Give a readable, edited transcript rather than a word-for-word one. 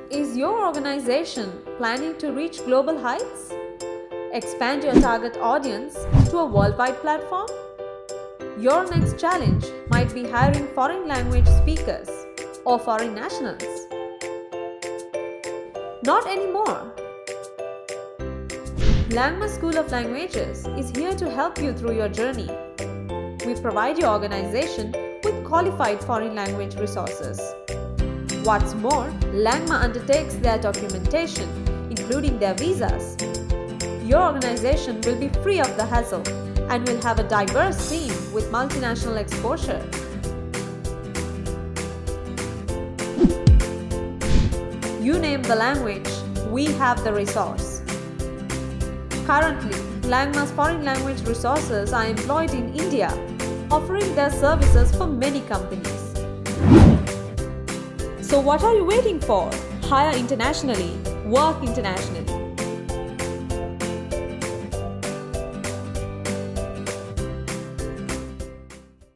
Is your organization planning to reach global heights? Expand your target audience to a worldwide platform? Your next challenge might be hiring foreign language speakers or foreign nationals. Not anymore. Langma School of Languages is here to help you through your journey. We provide your organization with qualified foreign language resources. What's more, Langma undertakes their documentation, including their visas. Your organization will be free of the hassle and will have a diverse team with multinational exposure. You name the language, we have the resource. Currently, Langma's foreign language resources are employed in India, offering their services for many companies. So what are you waiting for? Hire internationally, work internationally.